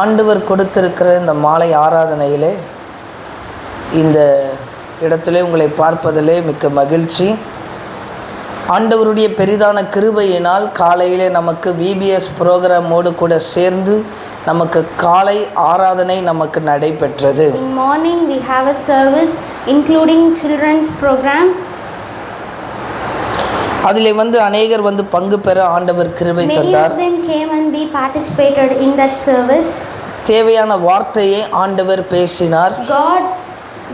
ஆண்டவர் கொடுத்திருக்கிற இந்த மாலை ஆராதனையிலே இந்த இடத்திலே உங்களை பார்ப்பதிலே மிக்க மகிழ்ச்சி. ஆண்டவருடைய பெரிதான கிருபையினால் காலையிலே நமக்கு VBS ப்ரோக்ராமோடு கூட சேர்ந்து நமக்கு காலை ஆராதனை நமக்கு நடைபெற்றது. In morning we have a service including children's program. அதிலே அநேகர் பங்கு பெற ஆண்டவர் கிருபை தந்தார். Many of them came and we participated in that service. தேவையான வார்த்தையை ஆண்டவர் பேசினார்.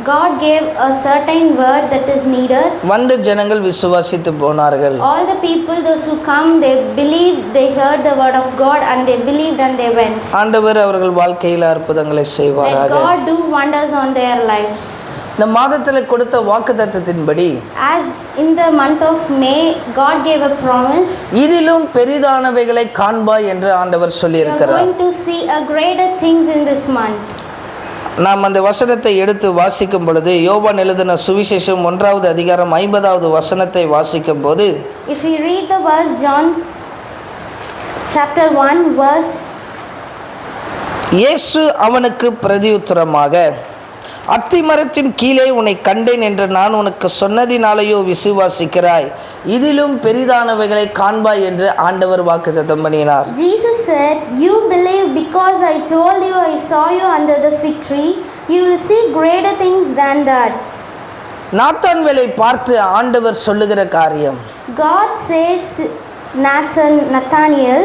God gave a certain word that is needed. வந்த ஜனங்கள் விசுவாசித்து போனார்கள். All the people, those who come, they believed, they heard the word of God and they believed and they went. ஆண்டவர் அவர்கள் வாழ்க்கையில் அற்புதங்களை செய்வாராக. Let God do wonders on their lives. இந்த மாதத்தில் கொடுத்த வாக்குத்தத்தத்தின்படி, as in the month of May, God gave a promise. இதிலும் பெரிதானவைகளை காண்பாய் என்று ஆண்டவர் சொல்லி இருக்கிறார். You are going to see a greater things in this month. நாம் அந்த வசனத்தை எடுத்து வாசிக்கும் பொழுது, யோவான் எழுதின சுவிசேஷம் 1வது அதிகாரம் 50வது வசனத்தை வாசிக்கும் போது, if we read the verse John chapter 1 verse, இயேசு அவனுக்கு பிரதியுத்தரமாக, அத்திமரத்தின் கீழே உன்னை கண்டேன் என்று நான் உனக்கு சொன்னதினாலேயோ விசுவாசிக்கிறாய், இதிலும் பெரிதானவைகளை காண்பாய் என்று ஆண்டவர் வாக்குத்தத்தம் பண்ணினார். Jesus said, you believe because I told you I saw you under the fig tree, you will see greater things than that. நாத்தான்வேலை பார்த்து ஆண்டவர் சொல்லுகிற காரியம், God says Nathaniel,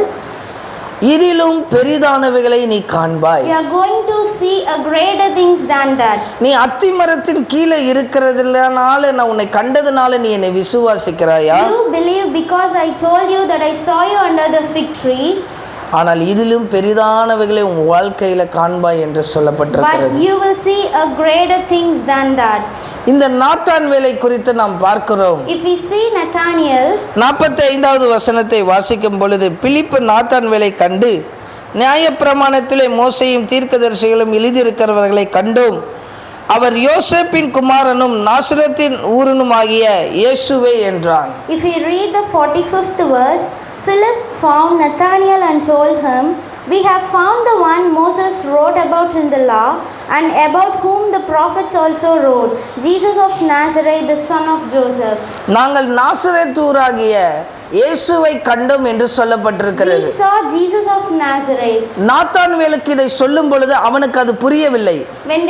இதிலும் பெரிதானவைகளை நீ காண்பாய். you are going to see a greater things than that. நீ அத்திமரத்தின் கீழே இருக்கிறதுனால நான் உன்னை கண்டதுனால நீ என்னை விசுவாசிக்கிறாயா? You believe because I told you that I saw you under the fig tree. ஆனால் இதிலும் பெரிதானவைகளை உன் வாழ்க்கையில காண்பாய் என்று சொல்லப்பட்டிருக்கிறது. But you will see a greater things than that. இந்த நாத்தான்வேலை குறித்து நாம் பார்க்கிறோம். If we see Nathaniel, 45வது வசனத்தை வாசிக்கும் பொழுது, பிலிப்பு நாத்தான்வேலை கண்டு, நியாயப்பிரமாணத்திலே மோசேயும் தீர்க்கதரிசிகளும் எழுதியிருக்கிறவர்களை கண்டோம், அவர் யோசேப்பின் குமாரனும் நாசரேத்தின் ஊரனுமாகிய இயேசுவே என்றான். if we read the 45th verse, Philip found Nathanael and told him, we have found the one Moses wrote about in the law and about whom the prophets also wrote, Jesus of Nazareth, the son of Joseph. நாங்கள் நாசரேத் ஊராகிய இயேசுவை கண்டோம் என்று சொல்லப்பட்டிருக்கிறது. We saw Jesus of Nazareth. நாத்தான்வேலுக்கு இதை சொல்லும் பொழுது அவனுக்கு அது புரியவில்லை. When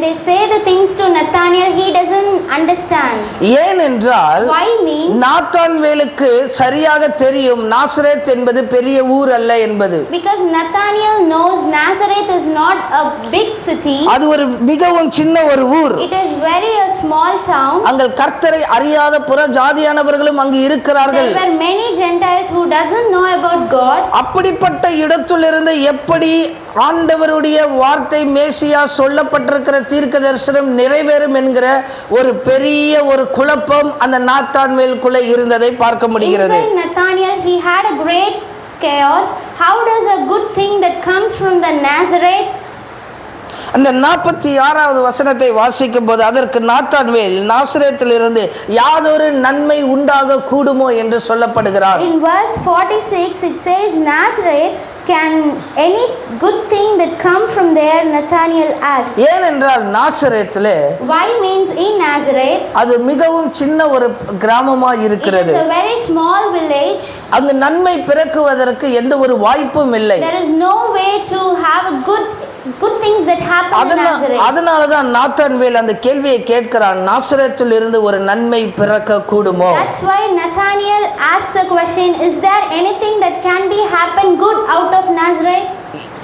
they say the things to Nathanael, he doesn't understand. ஏனென்றால் Why means நாத்தான்வேலுக்கு சரியாக தெரியும் நாசரேத் என்பது பெரிய ஊர் அல்ல என்பது. because Nathanael knows Nazareth is not a big city. அது ஒரு மிகவும் சின்ன ஒரு ஊர். It is very a small town. அங்கே கர்த்தரை அறியாத புற ஜாதியானவர்களும் அங்கு இருக்கிறார்கள். There were many Gentiles who doesn't know about God. அப்படிப்பட்ட இடத்திலிருந்து எப்படி ஆண்டவருடைய வார்த்தை மேசியா சொல்லப்பட்டிருக்கிற தீர்க்க தரிசனம் நிறைவேறும் என்கிற ஒரு பெரிய ஒரு குழப்பம் அந்த நாத்தான்வேலுக்குள்ளே இருந்ததை பார்க்க முடிகிறது. Inside Nathanael, he had a great chaos. How does a good thing that comes from the Nazareth? அந்த 46வது வசனத்தை வாசிக்கும் போது, அதற்கு நாத்தான்வேல், நாசரேத்திலிருந்து யாதொரு நன்மை உண்டாக கூடுமோ என்று சொல்லப்படுகிறார். In verse 46 it says, Nazareth, can any good thing that come from there? Nathanael asked. ஏனென்றால் நாசரேத்திலே, Why means in Nazareth, அது மிகவும் சின்ன ஒரு கிராமமாக இருக்கிறது. it is a very small village. அங்கு நன்மை பிறக்குவதற்கு எந்த ஒரு வாய்ப்பும் இல்லை. There is no way to have a good things that happen in Nazareth. அதனாலதான் நாத்தான்வேல் அந்த கேள்வியை கேட்கிறான், நாசரேத்தில் இருந்து ஒரு நன்மை பிறக்க கூடுமோ? That's why Nathanael asked the question, is there anything that can be happen good out of Nazareth?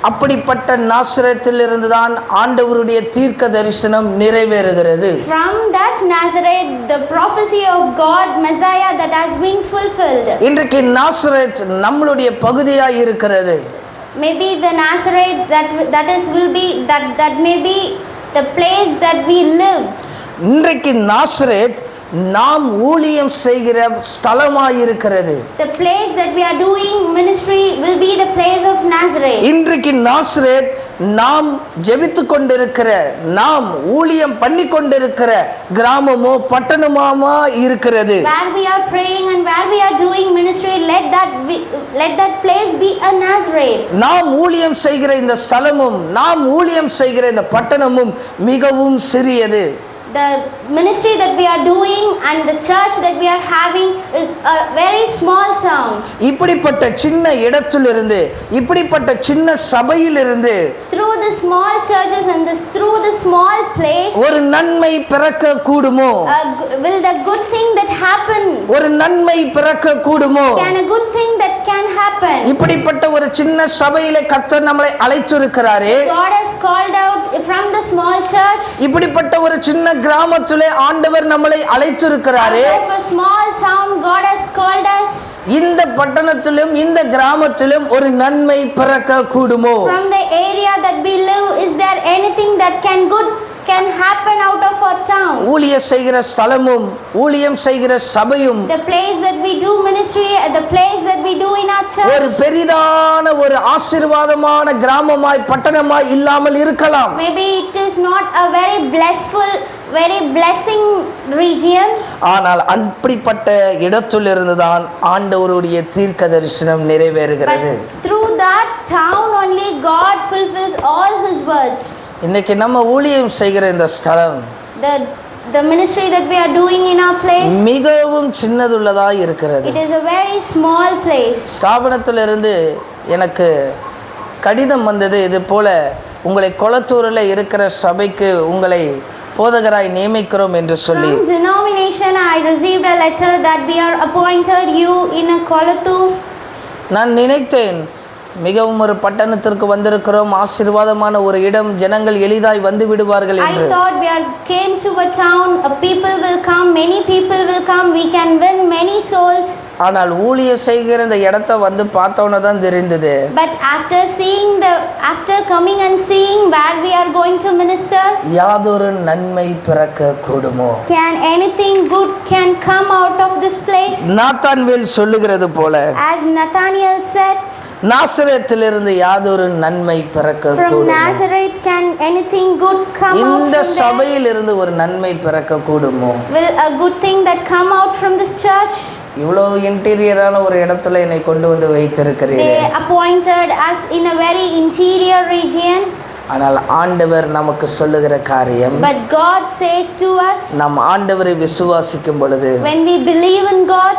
அப்படிப்பட்ட நாசரேத்தில் இருந்து தான் ஆண்டவருடைய தீர்க்க தரிசனம் நிறைவேறுகிறது. From that Nazareth, the prophecy of God, Messiah, that has been fulfilled. இன்றைக்கு நாசரேத் நம்மளுடைய பகுதியாய் இருக்கிறது. Maybe the Nazareth that may be the place that we live. இன்றைக்கு நாசரேத் நாம் ஊழியம் செய்கிற ஸ்தலமாய் இருக்கிறது. The place that we are doing ministry will be the place of Nazareth. இன்றைக்கு நாசரேத் நாம் ஜெபித்து கொண்டிருக்கிற, நாம் ஊழியம் பண்ணி கொண்டிருக்கிற கிராமமோ பட்டணமாமா இருக்கிறது. Where we are praying and where we are doing ministry, let that place be a Nazareth. நாம் ஊழியம் செய்கிற இந்த ஸ்தலமும் நாம் ஊழியம் செய்கிற இந்த பட்டணமும் மிகவும் சிறியது. The ministry that we are doing and the church that we are having is a very small town. இப்படிப்பட்ட சின்ன இடத்திலிருந்து, இப்படிப்பட்ட சின்ன சபையிலிருந்து, Through the small churches and through the small place, ஒரு நன்மை பிறக்க கூடுமோ? will the good thing that happen? ஒரு நன்மை பிறக்க கூடுமோ? Can a good thing that can happen? இப்படிப்பட்ட ஒரு சின்ன சபையிலே கர்த்தர் நம்மளை அழைத்திருக்கிறாரே. God has called out from the small church. இப்படிப்பட்ட ஒரு சின்ன கிராமத்திலே ஆண்டவர் நம்மளை அழைத்திருக்கிறாரே. Out of a small town God has called us. இந்த பட்டணத்திலும் இந்த கிராமத்திலும் ஒரு நன்மை பிறக்க கூடுமோ? From the area that we live, is there anything that can happen out of our town? ஊழிய செய்கிற ஸ்தலமும் ஊழியம் செய்கிற சபையும் The place that we do ministry, the place that we do in our ஒரு church, பெரிதான ஒரு ஆசீர்வாதமான கிராமமாய் பட்டணமாய் இல்லாமல் இருக்கலாம். maybe it is not a very blessing region. ஆனால் அப்படிப்பட்ட இடத்திலிருந்து தான் ஆண்டவருடைய தீர்க்க தரிசனம் நிறைவேறுகிறது. But through that town only God fulfills all his words. இன்னைக்கு நம்ம ஊழியம் செய்கிற இந்த ஸ்தலம் The ministry that we are doing in our place, மிகவும் சின்னதுள்ளதாக இருக்கிறது. it is a very small place. ஸ்தாபனத்திலிருந்து எனக்கு கடிதம் வந்தது, இது போல உங்களை கொளத்தூரில் இருக்கிற சபைக்கு உங்களை போதகராய் நியமிக்கிறோம் என்று சொல்லி. From denomination I received a letter that we are appointed you in a Kolattur. நான் நினைத்தேன், மிகவும் ஒரு பட்டணத்திற்கு வந்திருக்கிறோம், ஆசீர்வாதமான ஒரு இடம், ஜனங்கள் எளிதாய் வந்து விடுவார்கள் என்று. I thought we came to a town, people will come, many people will come, we can win many souls. ஆனால் ஊழிய செய்கிற இந்த இடத்தை வந்து பார்த்தோன்னு தான் தெரிந்தது. But after coming and seeing where we are going to minister, யாதொரு நன்மை பிறக்க கூடுமோ? can anything good can come out of this place? Nathanael சொல்லுகிறது போல, As Nathaniel said, நாசரேத்திலிருந்து யாதொரு நன்மை பிறக்க from கூடுமோ? Nazareth can anything good come out இந்த from there? சபையிலிருந்து ஒரு நன்மை பிறக்க கூடுமோ? Will a good thing that come out from this church? இவ்வளோ இன்டீரியரான ஒரு இடத்துல என்னை கொண்டு வந்து வைத்திருக்கிறீர்கள். They appointed us in a very interior region. ஆனால் ஆண்டவர் நமக்கு சொல்லுகிற காரியம், But God says to us, நம் ஆண்டவரை விசுவாசிக்கும் பொழுது when we believe in God,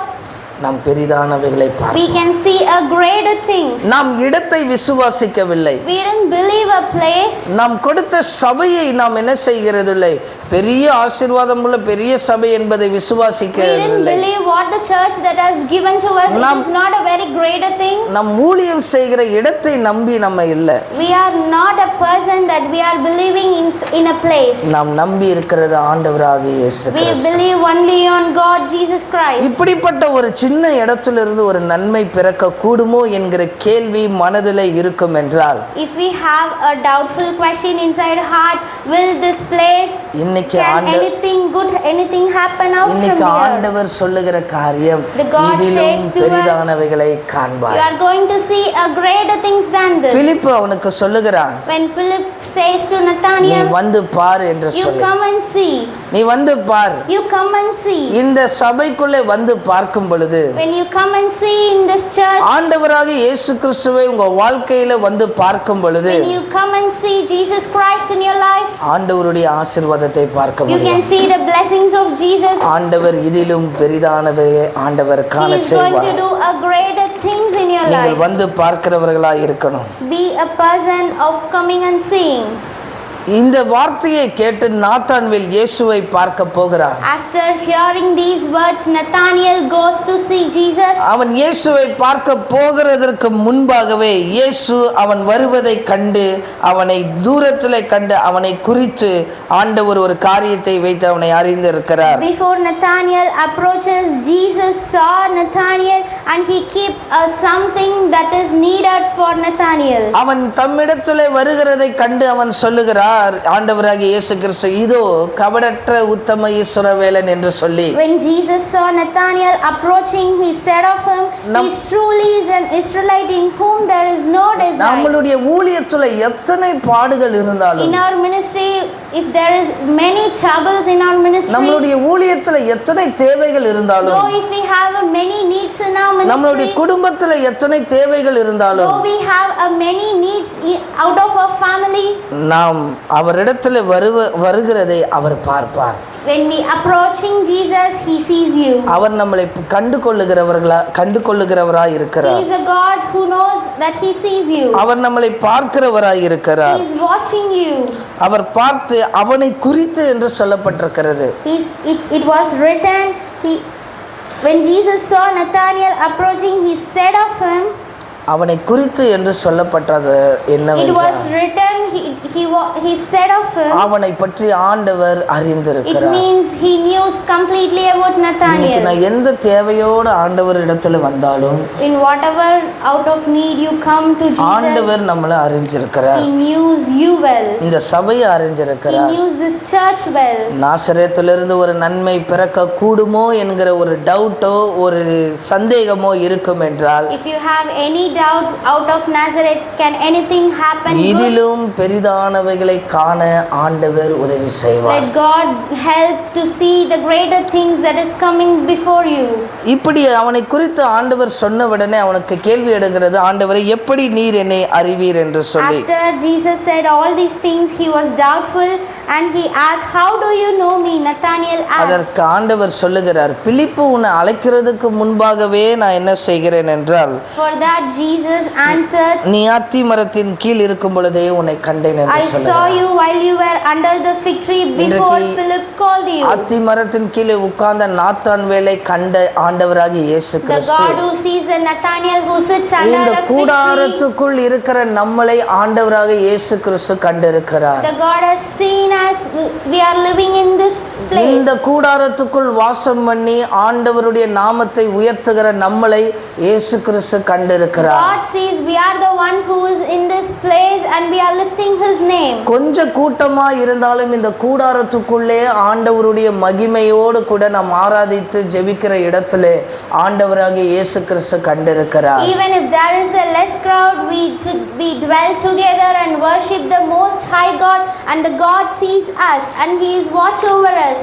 நாம் பெரிதானவைகளை we பார்ப்போம். can see a greater things. நாம் இடத்தை விசுவாசிக்கவில்லை, We didn't believe a place. நாம் கொடுத்த சபையை நாம் என்ன செய்கிறதில்லை, பெரிய ஆசீர்வாதம் உள்ள பெரிய சபை என்பதை We didn't விசுவாசிக்கிறதில்லை. believe what the church that has given to us. It is not a very greater thing. நம் ஊழியம் செய்கிற இடத்தை நம்பி நம்ம இல்லை, We are not a person that we are believing in a place. நாம் நம்பி இருக்கிறது ஆண்டவராகிய இயேசு We Kristu. believe only on God Jesus Christ. இப்படிப்பட்ட ஒரு சின்ன இடத்திலிருந்து ஒரு நன்மை பிறக்க கூடுமோ என்கிற கேள்வி மனதில் இருக்கும் என்றால், If we have a doubtful question inside heart, will this place, இன்னைக்கு can anything happen out from இன்னைக்கு here? ஆண்டவர் சொல்லுகிற காரியம், The God இதிலும் says to us, பெரிதானவைகளை You காண்பாய். are going to see a greater things than this. பிலிப்பு அவனுக்கு சொல்லுகிறான், When Philip says to நீ Nathaniel, வந்து பார் என்று you சொல்லி. come and see. நீ வந்து பார். You come and see. இந்த சபைக்குள்ளே வந்து பார்க்கும் பொழுது When you come and see in this church, ஆண்டவராக இயேசு கிறிஸ்துவை உங்க வாழ்க்கையில வந்து பார்க்கும் பொழுது when you come and see Jesus Christ in your life, ஆண்டவருடைய ஆசீர்வாதத்தை பார்க்க you can முடியும். see the blessings of Jesus. ஆண்டவர் இதிலும் பெரிதானவையை ஆண்டவர் He காண is going to செய்வார். do a greater things in your நீங்கள் life. வந்து பார்க்கிறவர்களாக இருக்கணும். Be a person of coming and seeing. இந்த வார்த்தையை கேட்டு நாத்தான்வேல் இயேசுவை பார்க்க போகிறான். After hearing these words, Nathaniel goes to see Jesus. அவன் இயேசுவை பார்க்க போகிறதற்கு முன்பாகவே இயேசு அவன் வருவதை கண்டு, அவனை தூரத்திலே கண்டு, அவனை குறித்து ஆண்டவர் ஒரு காரியத்தை வைத்து அவனை அறிந்திருக்கிறார். Before Nathaniel approaches, Jesus saw Nathaniel and he keep something that is needed for Nathaniel. அவன் தம்மிடத்திலே வருகிறதை கண்டு அவன் சொல்லுகிறார், சொன்னார் ஆண்டவராகிய இயேசு கிறிஸ்து, இதோ கபடற்ற உத்தம இஸ்ரவேலன் என்று சொல்லி. When Jesus saw Nathanael approaching, he said of him, he is truly is an Israelite in whom there is no desire. நம்மளுடைய ஊழியத்துல எத்தனை பாடுகள் இருந்தாலும், In our ministry, if there is many troubles in our ministry, நம்மளுடைய ஊழியத்துல எத்தனை தேவைகள் இருந்தாலும், though if we have many needs in our நம்மளுடைய ministry, குடும்பத்துல எத்தனை தேவைகள் இருந்தாலும், though we have many needs out of our family, நாம் அவரிடத்துல வருகிறதை அவர் பார்ப்பார். when we approaching Jesus, he sees you. அவர் நம்மளை கண்டு கொள்ளுகிறவராய் He இருக்கிறார். is a God who knows that he sees you. அவர் நம்மளை பார்க்கிறவராய் He இருக்கிறார். is watching you. அவர் பார்த்து அவனை குறித்து என்று சொல்லப்பட்டிருக்கிறது. It was written, when Jesus saw Nathanael approaching, he said of him, அவனை குறித்து என்று சொல்லப்பட்டது it என்னவென்றால், was written, he said of him, அவனை பற்றி ஆண்டவர் it அறிந்திருக்கிறார். means he knew completely about இன்னைக்கு Nathanael. நான் எந்த தேவையோடு ஆண்டவர் இடத்துல வந்தாலும், In whatever out of need you come to ஆண்டவர் Jesus, நம்மளை அறிஞ்சிருக்கிறார். he knows you well. இந்த சபையை He அறிஞ்சிருக்கிறார். knows this church well. நாசரேத்திலிருந்து ஒரு நன்மை பிறக்க கூடுமோ என்கிற ஒரு டவுட்டோ ஒரு சந்தேகமோ இருக்கும் என்றால், If you have any doubt out of Nazareth, can anything happen good? இதிலும் பெரிதானவைகளை காண ஆண்டவர் உதவி செய்வார். Let God help to see the greater things that is coming before you. இப்படி அவனை குறித்து ஆண்டவர் சொன்ன உடனே அவனுக்கு கேள்வி எடுக்கிறது, ஆண்டவரை எப்படி நீர் என்னை அறிவீர் என்று சொல்லி. After Jesus said all these things, he was doubtful and he asked, how do you know me? Nathanael asked. அதற்கு ஆண்டவர் சொல்லுகிறார், பிலிப்பு உன்னை அழைக்கிறதுக்கு முன்பாகவே நான் என்ன செய்கிறேன் என்றால், For that Jesus answered, நீ அத்தி மரத்தின் கீழ் இருக்கும் பொழுதே உன்னை கண்டேன் என்று I saw சொல்லுகிறார். you while you were under the fig tree before இன்றைக்கு Philip called you. அத்தி மரத்தின் கீழே உட்கார்ந்த நாத்தான்வேலை கண்ட ஆண்டவராகிய இயேசு The Kristu God who sees the Nathanael who sits under இந்த the fig tree. கூடாரத்துக்குள் இருக்கிற நம்மளை ஆண்டவராக இயேசு கிறிஸ்து கண்டிருக்கிறார். The God has seen us. We are living in this இந்த place. கூடாரத்துக்குள் வாசம் பண்ணி ஆண்டவருடைய நாமத்தை உயர்த்துகிற நம்மளை இயேசு கிறிஸ்து கண்டிருக்கிறார். God sees we are the one who is in this place and we are lifting his name. கொஞ்ச கூட்டமா இருந்தாலும் இந்த கூடாரத்துக்குள்ளே ஆண்டவருடைய மகிமையோடு கூட நாம் ஆராதித்து ஜெபிக்கிற இடத்திலே ஆண்டவராகிய இயேசு கிறிஸ்து கண்டிருக்கிறார். Even if there is a less crowd, we dwell together and worship the most high God, and the God sees us and he is watch over us.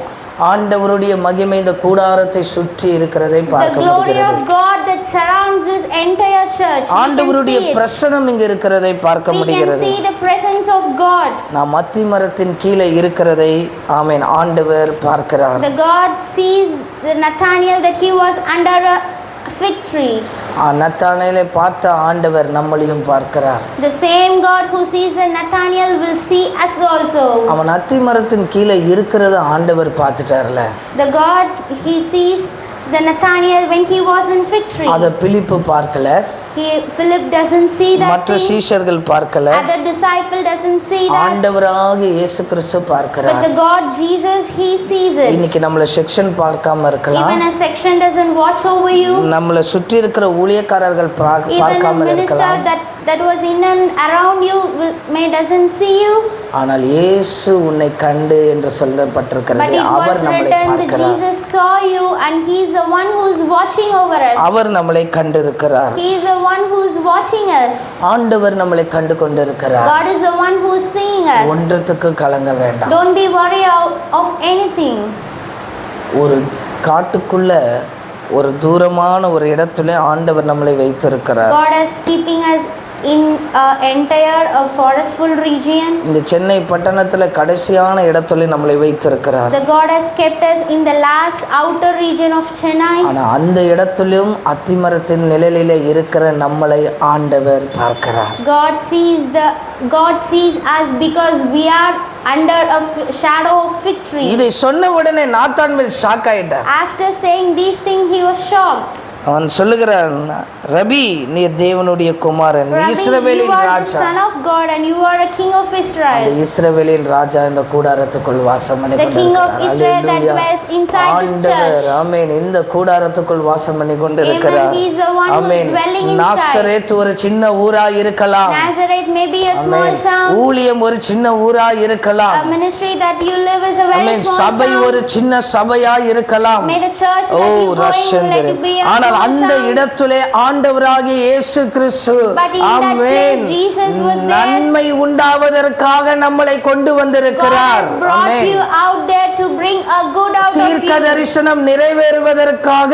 ஆண்டவருடைய மகிமை இந்த கூடாரத்தை சுற்றி இருக்கிறதை The பார்க்க glory முடிகிறது. of God that surrounds this entire church. ஆண்டவருடைய We can see it. பிரசனம் இங்கு இருக்கிறதை பார்க்க We can முடிகிறது. see the presence of God. நாம் அத்தி மரத்தின் கீழே இருக்கிறதை ஆமென் ஆண்டவர் பார்க்கிறார். The God sees the Nathanael that he was under a fig tree. நத்தானேலை பார்த்த ஆண்டவர் நம்மளையும் பார்க்கிறார். The same God who sees the Nathanael will see us also. அவன் அத்தி மரத்தின் கீழே இருக்கிறத ஆண்டவர் பார்த்துட்டார்ல. The God he sees the Nathanael when he was in fig tree. அத பிலிப்பு பார்க்கல, Philip doesn't see that மற்ற thing. சீஷர்கள் பார்க்கல, Other disciple doesn't see that. ஆண்டவராக இயேசு கிறிஸ்து But பார்க்கிறார். the God Jesus he sees it. இன்னைக்கு நம்மள செக்ஷன் பார்க்காம இருக்கலாம், Even a section doesn't watch over you. நம்மள சுற்றி இருக்கிற ஊழியக்காரர்கள் Even a பார்க்காம minister இருக்கலாம். that was in and around you doesn't see you. ஆனால் இயேசு உன்னை கண்டு என்று சொல்லப்பட்டிருக்கிறது. But it அவர் was நம்மளை written that பார்க்கிறார். Jesus saw you and he is the one who is watching over us. அவர் நம்மளை கண்டிருக்கிறார். He is the one who is watching us. ஆண்டவர் நம்மளை கண்டு கொண்டிருக்கிறார். God is the one who is seeing us. ஒன்றத்துக்கு கலங்க வேண்டாம். Don't be worried of anything. ஒரு காட்டுக்குள்ள ஒரு தூரமான ஒரு இடத்துல ஆண்டவர் நம்மளை வைத்திருக்கிறார். God is keeping us in entire forestful region. இந்த சென்னை பட்டணத்துல கடைசியான இடத்துல நம்மளை வைத்திருக்கிறார். The God has kept us in the last outer region of Chennai. ஆனா அந்த இடத்திலும் அத்திமரத்தின் நிழலிலே இருக்கிற நம்மளை ஆண்டவர் பார்க்கிறார். God sees us because we are under a shadow of fig tree. இதை சொன்ன உடனே நாத்தான்வேல் ஷாக் ஆயிட்டார். After saying these things, he was shocked. அவன் சொல்லுகிறான், ரபி நீர் தேவனுடைய குமாரன், Rabbi, you இஸ்ரவேலின் are the Raja. son of God and you are a king of அந்த Israel. இஸ்ரவேலின் ராஜா இந்த கூடாரத்துக்குள் வாசம் பண்ணி The king of கொண்டிருக்கிறார். Israel that hallelujah. dwells inside this ஆண்டவர் church. ஆமென் இந்த கூடாரத்துக்குள் வாசம் பண்ணி கொண்டிருக்கிறார். Amen. He is the one who is amen. dwelling inside. Nazareth ஒரு சின்ன ஊரா இருக்கலாம். Nazareth may be a small amen. town. ஊழியம் ஒரு சின்ன ஊரா இருக்கலாம். A ministry that you live is a very amen. small சபை town. ஒரு சின்ன சபையா இருக்கலாம். May the church O that you go in, let ரஷந்தரே. it be a ஆனால் small அந்த town. இடத்திலே ஆண்டவராகிய இயேசு கிறிஸ்து But in that amen place, Jesus was there. நன்மை உண்டாவதற்காக நம்மளை கொண்டு God வந்திருக்கிறார். has brought amen. you out there to bring a good out of தீர்க்க you. தரிசனம் நிறைவேறுவதற்காக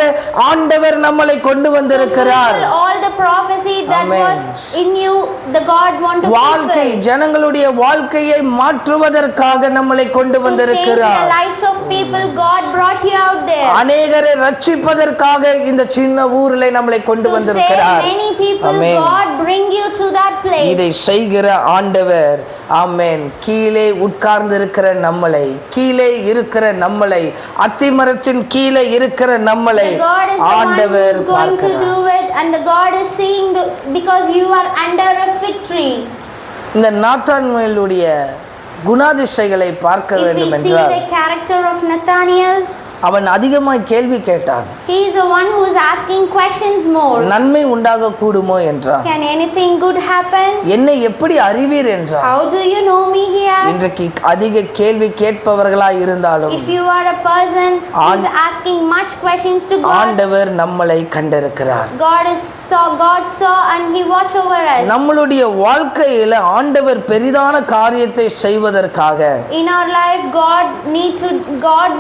ஆண்டவர் நம்மளை கொண்டு To வந்திருக்கிறார். fulfill all the prophecy that Amen. was in you, the God want to வாழ்க்கை fulfill. ஜனங்களுடைய வாழ்க்கையை மாற்றுவதற்காக நம்மளை கொண்டு To change the வந்திருக்கிறார். lives of people, God brought you out there. அநேகரை ரட்சிப்பதற்காக இந்த சின்ன ஊரிலே நம்மளை கொண்டு To வந்திருக்கிறார். save many people, Amen. God bring you to that place. இதை செய்கிற ஆண்டவர் ஆமென் கீழே உட்கார்ந்து இருக்கிற நம்மளை, கீழே இருக்கிற நம்மளை, அத்திமரத்தின் கீழே இருக்கிற நம்மளை The God is the one who ஆண்டவர் is going to பார்க்கிறார். do it, and the God is seeing because you are under a fig tree. இந்த நாத்தான்வேலுடைய குணாதிசைகளை பார்க்க If we வேண்டும் see என்றால் the character of Nathaniel, அவன் அதிகமாய் கேள்வி கேட்டான். he is the one who is asking questions more. நன்மை உண்டாக கூடுமோ என்றான். Can anything good happen? என்னை எப்படி அறிவீர் என்றான். How do you know me? He asked. இன்றைக்கு அதிக கேள்வி கேட்பவர்களாய் இருந்தாலும் If you are a person who is asking much questions to God, ஆண்டவர் நம்மளை கண்டிருக்கிறார். God saw and He watch over us. நம்மளுடைய வாழ்க்கையில ஆண்டவர் பெரிதான காரியத்தை செய்வதற்காக In our life, God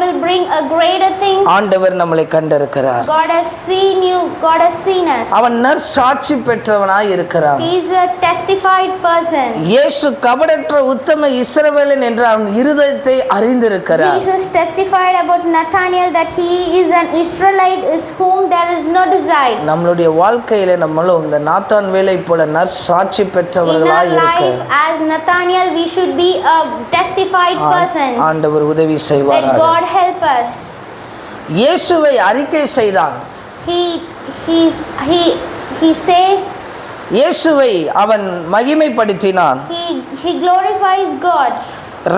will bring a greater thing. ஆண்டவர் நம்மளை கண்டிருக்கிறார். God has seen you. God has seen us. அவன் நற்சாட்சி பெற்றவனாய் இருக்கிறான். He is a testified person. இயேசு கபடற்ற உத்தம இஸ்ரவேலன் என்ற அவன் இருதயத்தை அறிந்திருக்கிறார். Jesus testified about Nathaniel that he is an Israelite, is whom there is no desire. நம்மளுடைய வாழ்க்கையில நம்மளும் இந்த நாத்தான்வேலை போல நற்சாட்சி In our பெற்றவர்களாய் இருக்க life, as Nathaniel, we should be a testified person. ஆண்டவர் உதவி Let செய்வாராக. God help us. இயேசுவை அறிக்கை செய்தான். He says இயேசுவை அவன் மகிமைப்படுத்தினான். he glorifies God.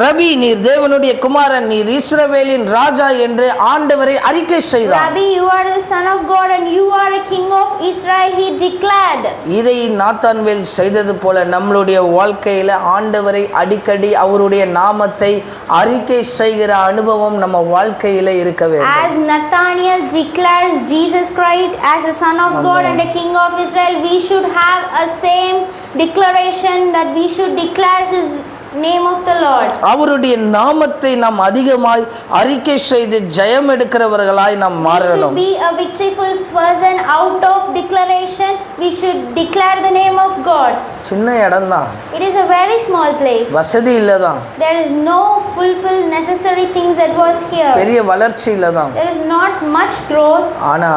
ரபி நீர் தேவனுடைய குமாரன், நீர் இஸ்ரவேலின் ராஜா என்று ஆண்டவரை அறிக்கை செய்தான். Rabbi, you are the son of God and you are a king of Israel, he declared. இதை நாத்தான்வேல் செய்தது போல நம்மளுடைய வாழ்க்கையில ஆண்டவரை அடிக்கடி அவருடைய நாமத்தை அறிக்கை செய்கிற அனுபவம் நம்ம வாழ்க்கையில இருக்க வேண்டும். As Nathaniel declares Jesus Christ as a son of God and a king of Israel, we should have a same declaration that we should declare his name of the Lord. அவருடைய நாமத்தை நாம் அதிகமாய் அறிக்கை செய்து ஜெயம் எடுக்கிறவர்களாய் நாம் We should மாறணும். be a victoryful person. Out of declaration, we should declare the name of God. சின்ன இடம்தான், It is a very small place. வசதி இல்லதான், There is no fulfill necessary things that was here. பெரிய வளர்ச்சி இல்லதான். There is not much growth. ஆனா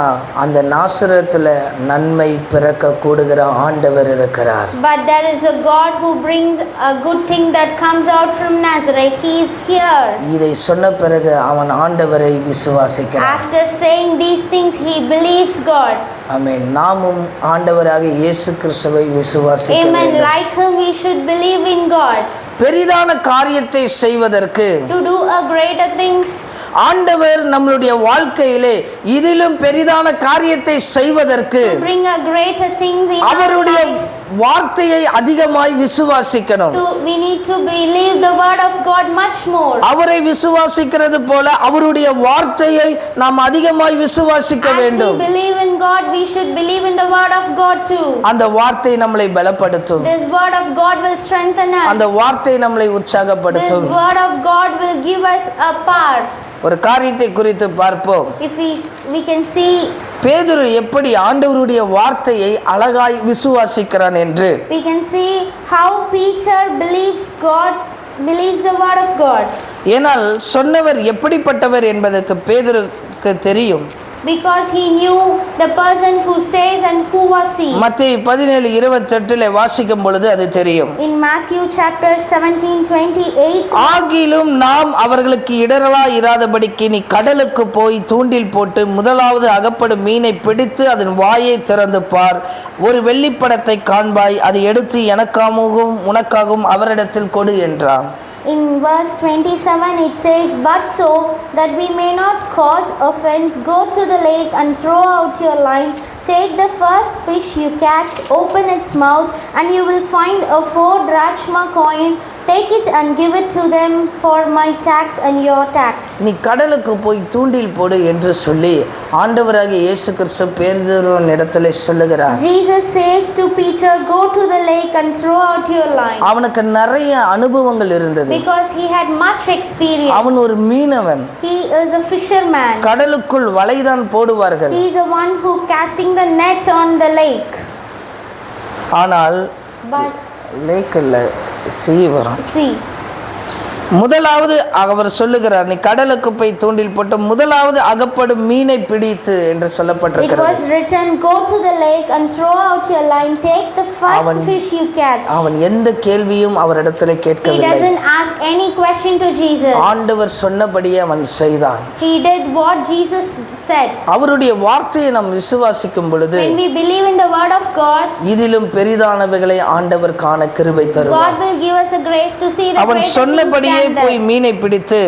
அந்த நாசரத்துல நன்மை பிறக்க கூடுகிற ஆண்டவர் இருக்கிறார். But there is a God who brings a good thing that comes out from Nazareth. He is here. இதை சொன்ன பிறகு அவன் ஆண்டவரை விசுவாசிக்கிறான். After saying these things, he believes God. ஆமென். நாமும் ஆண்டவராக இயேசு கிறிஸ்துவை விசுவாசிக்க Amen. வேண்டும். Like him, we should believe in God. பெரிதான காரியத்தை செய்வதற்கு To do a greater things. ஆண்டவர் நம்மளுடைய வாழ்க்கையிலே இதிலும் பெரிதான காரியத்தை செய்வதற்கு To bring a greater things in our அவருடைய life. வார்த்தையை அதிகமாய் விசுவாசிக்கணும். We need to believe the word of God much more. அவரை விசுவாசிக்கிறது போல அவருடைய வார்த்தையை நாம் அதிகமாய் விசுவாசிக்க As we வேண்டும். believe in God, we should believe in the word of God too. அந்த வார்த்தை நம்மளை பலப்படுத்தும். This word of God will strengthen us. அந்த வார்த்தை நம்மளை This உற்சாகப்படுத்தும். word of God will give us a power. ஒரு காரியத்தை குறித்து பார்ப்போம். If we can see பேதுரு எப்படி ஆண்டவருடைய வார்த்தையை அழகாய் விசுவாசிக்கிறான் என்று we can see how Peter believes the word of God. ஏனால் சொன்னவர் எப்படிப்பட்டவர் என்பதற்கு பேதுருக்கு தெரியும். because he knew the person who says and who was he. மத்தேயு 17:28 வாசிக்கும் பொழுது அது தெரியும். In Matthew chapter 17:28, ஆகிலும் நாம் அவர்களுக்கு இடரலா இராதபடிக்கு நீ கடலுக்கு போய் தூண்டில் போட்டு முதலாவது அகப்படும் மீனை பிடித்து அதன் வாயை திறந்து பார், ஒரு வெள்ளிப்படத்தை காண்பாய், அதை எடுத்து எனக்காகவும் உனக்காகவும் அவரிடத்தில் கொடு என்றான். in verse 27 it says, but so that we may not cause offense, go to the lake and throw out your line. Take the first fish you catch, open its mouth, and you will find a 4 drachma coin. Take it and give it to them for my tax and your tax. நீ கடலுக்கு போய் தூண்டில் போடு என்று சொல்லி ஆண்டவராகிய இயேசு கிறிஸ்து பேதுருவின் இடத்திலே சொல்லுகிறார். Jesus says to Peter, go to the lake and throw out your line. அவனுக்கு நிறைய அனுபவங்கள் இருந்தது. Because he had much experience. அவன் ஒரு மீனவன். He is a fisherman. கடலுக்குள் வலைதான் போடுவார்கள். He is the one who casting the net on the lake. ஆனால் But lakh இல்ல, சீ வரும். see, முதலாவது அவர் சொல்லுகிறார், நீ கடலுக்கு போய் தூண்டில் போட்டு முதலாவது அகப்படும் மீனை பிடித்து என்று it சொல்லப்பட்டிருக்கிறது. was written, go to the lake and throw out your line, take the first fish you catch. அவன் எந்த கேள்வியும் அவரிடத்தில் He கேட்கவில்லை. doesn't ask any question to Jesus. ஆண்டவர் சொன்னபடியே அவன் செய்தான். He did what Jesus said. அவருடைய வார்த்தையை நாம் விசுவாசிக்கும் பொழுது When we believe in the word of God, இதிலும் பெரிதானவைகளை ஆண்டவர் காண கிருபை தருவார். God will give us a grace to see the அவன் greater things சொன்னபடியே than போய் that. மீனை பிடித்து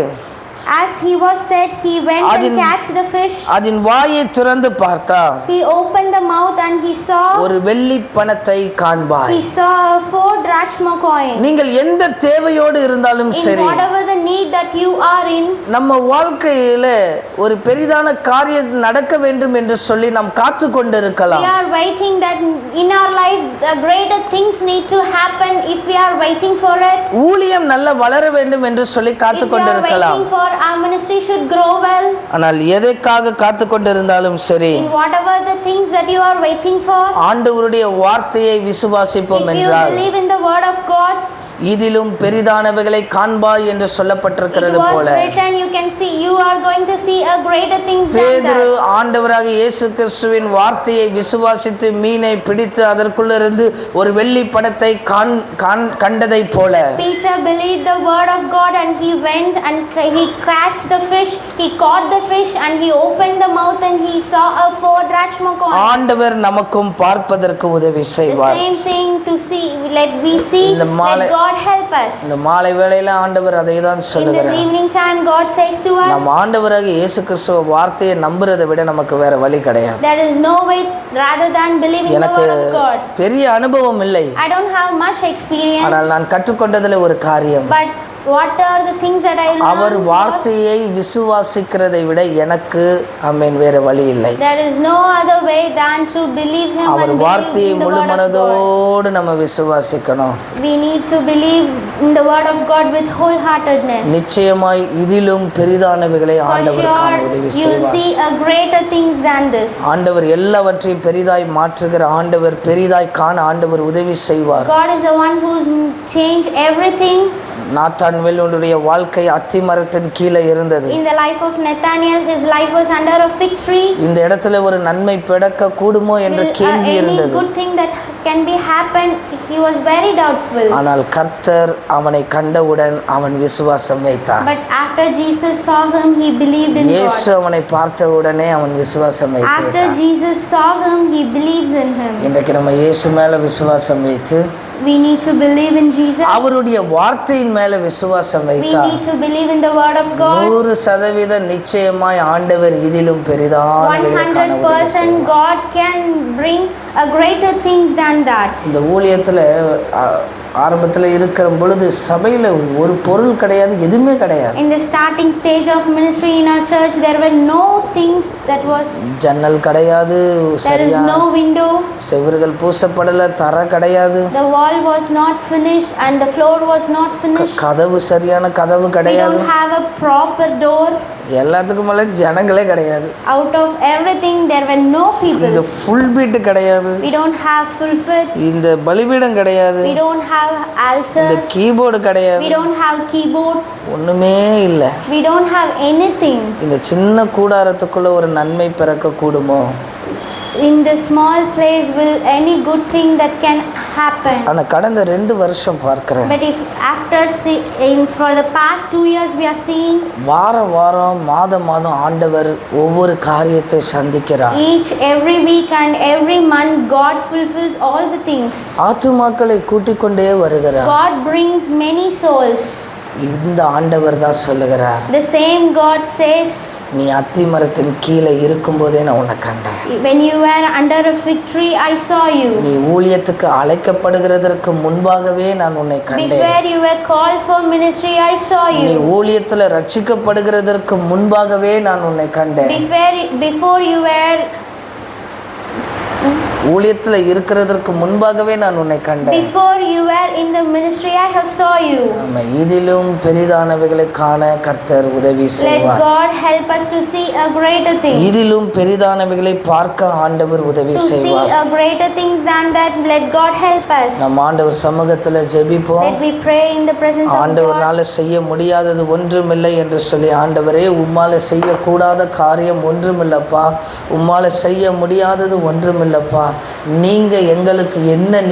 As he was said, he went and catch the fish. அதன் வாயை திறந்து பார்த்தா He opened the mouth and he saw ஒரு வெள்ளி பணத்தை காண்பாய். a 4 drachma coin. நீங்கள் எந்த தேவையோடு இருந்தாலும் In சரி, whatever the need that you are in, நம்ம வாழ்க்கையில ஒரு பெரிதான காரியம் நடக்க வேண்டும் என்று சொல்லி நாம் காத்து கொண்டிருக்கலாம். we are waiting that in our life the greater things need to happen. If we are waiting for it, ஊழியம் நல்ல வளர வேண்டும் என்று சொல்லி காத்து if we are கொண்டிருக்கலாம். waiting for our ministry should grow well, ஆனால் எதற்காக காத்து கொண்டிருந்தாலும் சரி, in whatever the things that you are waiting for, ஆண்டவருடைய வார்த்தையை விசுவாசிப்போம் if you என்றால் believe in the word of God, இதிலும் பெரிதானவைகளை காண்பாய் என்று it சொல்லப்பட்டிருக்கிறது was போல written, you can see, you are going to see a greater things than பேதுரு that. ஆண்டவராக இயேசு கிறிஸ்துவின் வார்த்தையை விசுவாசித்து மீனை பிடித்து அதற்குள்ளிருந்து ஒரு வெள்ளி படத்தை கண்டதை போல Peter believed the word of God and he went and he catched the fish, he caught the fish and he opened the mouth and he saw a 4 drachma coin. ஆண்டவர் நமக்கும் பார்ப்பதற்கு உதவி The செய்வார். same thing to see, let we see, let God help us. இந்த மாலை வேளையில ஆண்டவர் அதை தான் In this சொல்லுகிறார். evening time, God says to நம்ம us, ஆண்டவராக இயேசு கிறிஸ்துவ வார்த்தையை நம்புறதை விட நமக்கு வேற வழி கிடையாது. there is no way rather than believing the எனக்கு word of God. பெரிய அனுபவம் இல்லை, I don't have much experience, ஆனால் நான் கற்றுக்கொண்டதுல ஒரு காரியம், but what are the things that I our learned was, வார்த்தையை விசுவாசிக்கிறதை விட எனக்கு வேற வழி இல்லை. there is no other way than to believe him our and வார்த்தையை believe in the முழு word of God. மனதோடு நம்ம விசுவாசிக்கணும். We need to believe in the word of God with wholeheartedness. நிச்சயமாய் இதிலும் பெரிதானவைகளை For ஆண்டவர் காண sure, உதவி you will செய்வார். see a greater things than this. ஆண்டவர் எல்லாவற்றையும் பெரிதாய் மாற்றுகிற ஆண்டவர், பெரிதாய் காண ஆண்டவர் உதவி செய்வார். God is the one who's changed everything. நாத்தான்வேலுடைய வாழ்க்கை அத்திமரத்தின் கீழே இருந்தது. In the life of Nathaniel, his life was under a fig tree. இந்த இடத்துல ஒரு நன்மை பிறக்க கூடுமோ என்ற Will கேள்வி any இருந்தது. good thing that can be happen? He was very doubtful. ஆனால் கர்த்தர் அவனை கண்டவுடன் அவன் விசுவாசம் வைத்தான். But after Jesus saw him, he believed in இயேசு God. அவனை பார்த்த உடனே அவன் விசுவாசம் After வைத்தான். Jesus saw him, he believes in him. இன்றைக்கு நம்ம இயேசு மேல விசுவாசம் வைத்து We need to believe in Jesus. அவருடைய வார்த்தையின் மேல விசுவாசம் We வைத்தார். need to believe in the word of God. 100% நிச்சயமாய் ஆண்டவர் இதிலும் பெரிதான 100% God can bring a greater things than that. இந்த ஊழியத்துல ஆரம்பத்தில் இருக்கிற பொழுது சபையில் ஒரு பொருள் கிடையாது, எதுவுமே கிடையாது. In the starting stage of ministry in our church, there were no things that was. ஜன்னல் கிடையாது, There is no window. செவுறுகள் பூசப்படல, தர கிடையாது. The wall wall was not finished and the floor was not finished. கதவு சரியான கதவு We கிடையாது. don't have a proper door. எல்லாத்துக்கும் மேலே ஜனங்களே கிடையாது. Out of everything there were no இந்த people. ஃபுல் பீட்டு கிடையாது. We don't have full fit. இந்த பலிபீடம் கிடையாது. We don't have altar. இந்த கீபோர்டு கிடையாது. We don't have keyboard. ஒண்ணுமே இல்லை. We don't have anything. இந்த சின்ன கூடாரத்துக்குள்ள ஒரு நன்மை பிறக்க கூடுமோ? In the small place will any good thing that can happen. ஆனா கடந்த 2 வருஷம் பார்க்கிறேன். But if after for the past 2 years we are seeing வாரம் மாதம் ஆண்டவர் ஒவ்வொரு காரியத்தை சந்திக்கிறார். every week and every month God fulfills all the things. ஆத்துமாக்களை கூட்டிக் கொண்டே வருகிறார். God brings many souls. இந்த ஆண்டவர் தான் சொல்லுகிறார், The same God says, நீ அத்தி மரத்தின் கீழே இருக்கும்போதே நான் உன்னை கண்டேன். when you were under a fig tree I saw you. நீ ஊழியத்துக்கு அழைக்கப்படுகிறதற்கு முன்பாகவே நான் உன்னை கண்டேன். Before you were called for ministry I saw நீ you. ஊழியத்துல ரட்சிக்கப்படுகிறதற்கு முன்பாகவே நான் உன்னை கண்டேன். Before you were ஊழியத்துல இருக்கிறதற்கு முன்பாகவே நான் உன்னை கண்டேன். Before you were in the ministry I have saw you. ஆமா, இதிலும் பெரிதானவைகளை காண கர்த்தர் உதவி Let செய்வார். God help us to see a greater thing. இதிலும் பெரிதானவைகளை பார்க்க ஆண்டவர் உதவி To see செய்வார். a greater things than that, let God help us. நம் ஆண்டவர் சமூகத்துல ஜெபிப்போம். Let we pray in the presence of God. ஆண்டவரால செய்ய முடியாதது ஒன்றுமில்லை என்று சொல்லி, ஆண்டவரே உம்மால செய்யக்கூடாத காரியம் ஒன்றுமில்லப்பா, உம்மால செய்ய முடியாதது ஒன்றுமில்லப்பா, நீங்க எங்களுக்கு என்ன